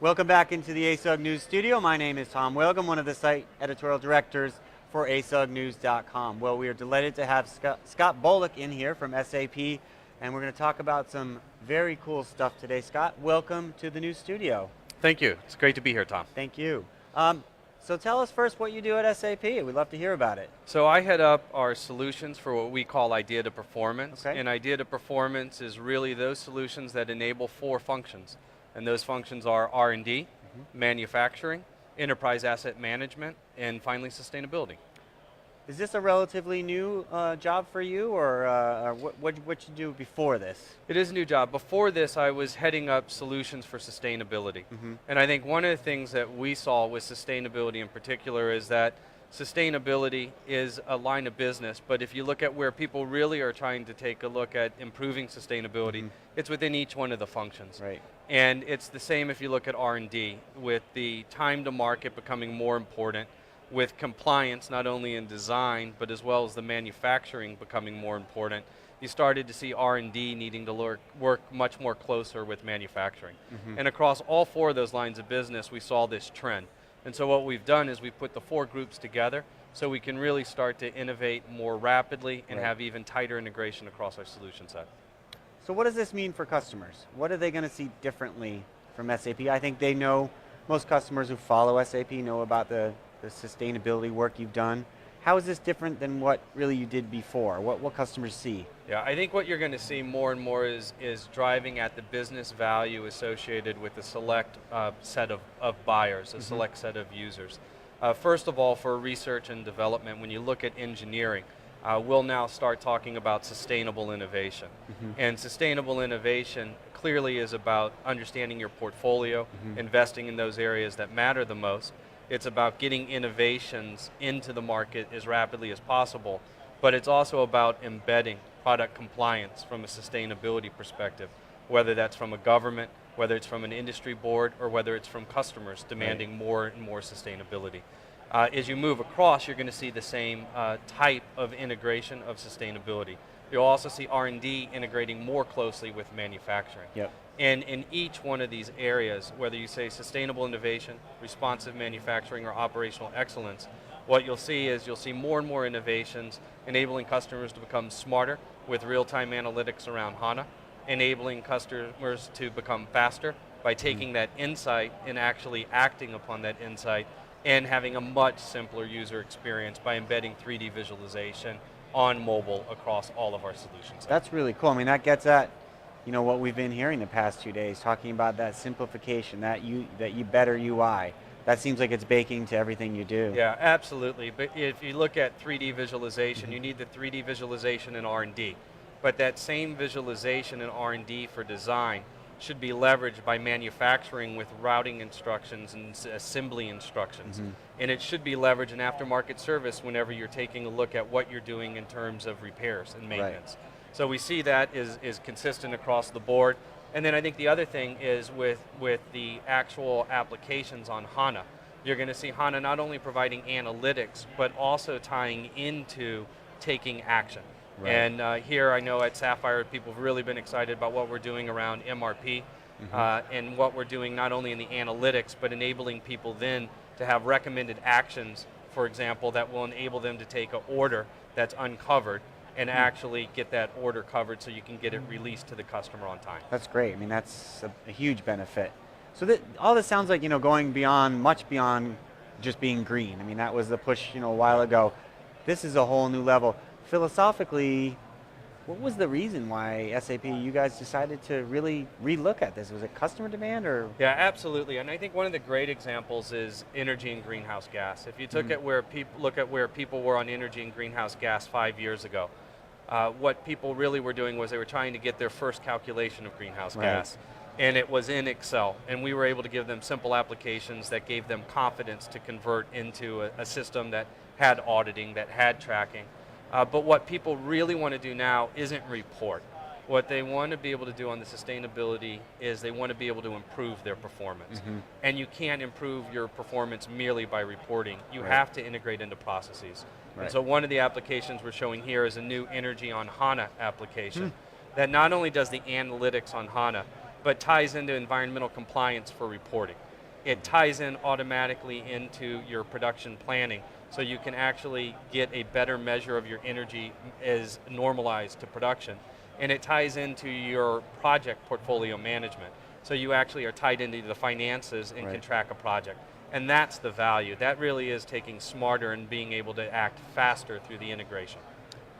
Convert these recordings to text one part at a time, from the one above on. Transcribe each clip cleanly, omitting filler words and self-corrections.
Welcome back into the ASUG News Studio. My name is Tom Wilg. I'm one of the site editorial directors for asugnews.com. Well, we are delighted to have Scott Bolick in here from SAP, and we're going to talk about some very cool stuff today. Scott, welcome to the news studio. Thank you. It's great to be here, Tom. Thank you. So tell us first what you do at SAP. We'd love to hear about it. So I head up our solutions for what we call idea to performance. Okay. And idea to performance is really those solutions that enable 4 functions. And those functions are R&D, manufacturing, enterprise asset management, and finally sustainability. Is this a relatively new job for you, or what you do before this? It is a new job. Before this, I was heading up solutions for sustainability. And I think one of the things that we saw with sustainability in particular is that sustainability is a line of business, but if you look at where people really are trying to take a look at improving sustainability, it's within each one of the functions. Right. And it's the same if you look at R&D, with the time to market becoming more important, with compliance not only in design, but as well as the manufacturing becoming more important. You started to see R&D needing to work much more closer with manufacturing. And across all 4 of those lines of business, we saw this trend. And so what we've done is we put the 4 groups together so we can really start to innovate more rapidly and have even tighter integration across our solution set. So what does this mean for customers? What are they going to see differently from SAP? I think they know, most customers who follow SAP know about the sustainability work you've done. How is this different than what really you did before? What customers see? Yeah, I think what you're going to see more and more is driving at the business value associated with a select set of buyers, a select set of users. First of all, for research and development, when you look at engineering, we'll now start talking about sustainable innovation. And sustainable innovation clearly is about understanding your portfolio, investing in those areas that matter the most. It's about getting innovations into the market as rapidly as possible, but it's also about embedding product compliance from a sustainability perspective, whether that's from a government, whether it's from an industry board, or whether it's from customers demanding more and more sustainability. As you move across, you're going to see the same type of integration of sustainability. You'll also see R&D integrating more closely with manufacturing. And in each one of these areas, whether you say sustainable innovation, responsive manufacturing, or operational excellence, what you'll see is you'll see more and more innovations enabling customers to become smarter with real-time analytics around HANA, enabling customers to become faster by taking that insight and actually acting upon that insight, and having a much simpler user experience by embedding 3D visualization on mobile across all of our solutions. That's really cool. I mean, that gets at what we've been hearing the past 2 days, talking about that simplification, that better UI. That seems like it's baking to everything you do. Yeah, absolutely. But if you look at 3D visualization, you need the 3D visualization in R&D. But that same visualization in R&D for design should be leveraged by manufacturing with routing instructions and assembly instructions. And it should be leveraged in aftermarket service whenever you're taking a look at what you're doing in terms of repairs and maintenance. So we see that is consistent across the board. And then I think the other thing is with the actual applications on HANA, you're going to see HANA not only providing analytics, but also tying into taking action. And here I know at Sapphire, people have really been excited about what we're doing around MRP and what we're doing not only in the analytics, but enabling people then to have recommended actions, for example, that will enable them to take an order that's uncovered and actually get that order covered so you can get it released to the customer on time. That's great. I mean, that's a huge benefit. So all this sounds like, going beyond, much beyond just being green. I mean, that was the push, a while ago. This is a whole new level. Philosophically, what was the reason why SAP, you guys decided to really relook at this? Was it customer demand or? Yeah, absolutely. And I think one of the great examples is energy and greenhouse gas. If you look at where people were on energy and greenhouse gas 5 years ago, what people really were doing was they were trying to get their first calculation of greenhouse gas. And it was in Excel. And we were able to give them simple applications that gave them confidence to convert into a system that had auditing, that had tracking. But what people really want to do now isn't report. What they want to be able to do on the sustainability is they want to be able to improve their performance. And you can't improve your performance merely by reporting. You have to integrate into processes. And so one of the applications we're showing here is a new Energy on HANA application that not only does the analytics on HANA, but ties into environmental compliance for reporting. it ties in automatically into your production planning. So you can actually get a better measure of your energy as normalized to production. And it ties into your project portfolio management. So you actually are tied into the finances and can track a project. And that's the value. That really is taking smarter and being able to act faster through the integration.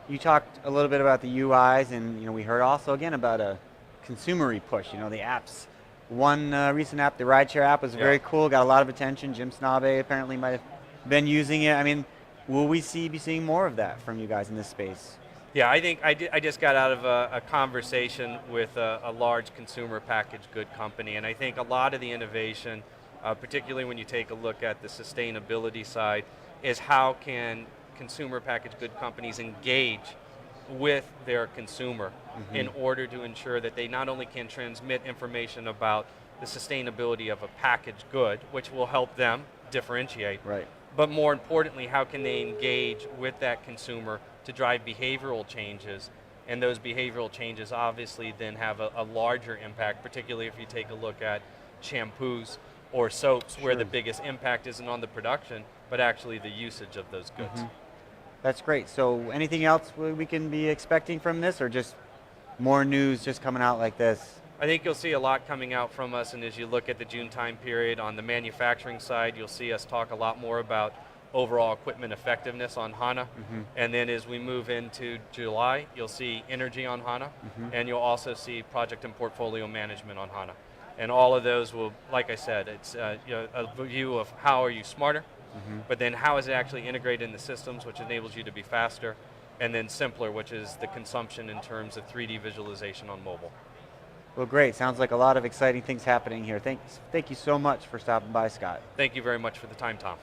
You talked a little bit about the UIs, and we heard also again about a consumery push. The apps. One recent app, the rideshare app, was very cool. Got a lot of attention. Jim Snabe apparently might have been using it. I mean, will we be seeing more of that from you guys in this space? Yeah, I think I just got out of a conversation with a large consumer packaged good company, and I think a lot of the innovation, particularly when you take a look at the sustainability side, is how can consumer packaged good companies engage with their consumer in order to ensure that they not only can transmit information about the sustainability of a packaged good, which will help them differentiate, but more importantly, how can they engage with that consumer to drive behavioral changes, and those behavioral changes obviously then have a larger impact, particularly if you take a look at shampoos or soaps, where the biggest impact isn't on the production, but actually the usage of those goods. That's great. So anything else we can be expecting from this, or just more news just coming out like this? I think you'll see a lot coming out from us, and as you look at the June time period on the manufacturing side, you'll see us talk a lot more about overall equipment effectiveness on HANA. And then as we move into July, you'll see energy on HANA, and you'll also see project and portfolio management on HANA. And all of those will, like I said, it's a view of how are you smarter, but then how is it actually integrated in the systems, which enables you to be faster, and then simpler, which is the consumption in terms of 3D visualization on mobile. Well, great. Sounds like a lot of exciting things happening here. Thank you so much for stopping by, Scott. Thank you very much for the time, Tom.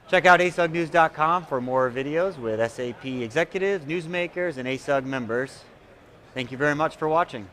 Check out asugnews.com for more videos with SAP executives, newsmakers, and ASUG members. Thank you very much for watching.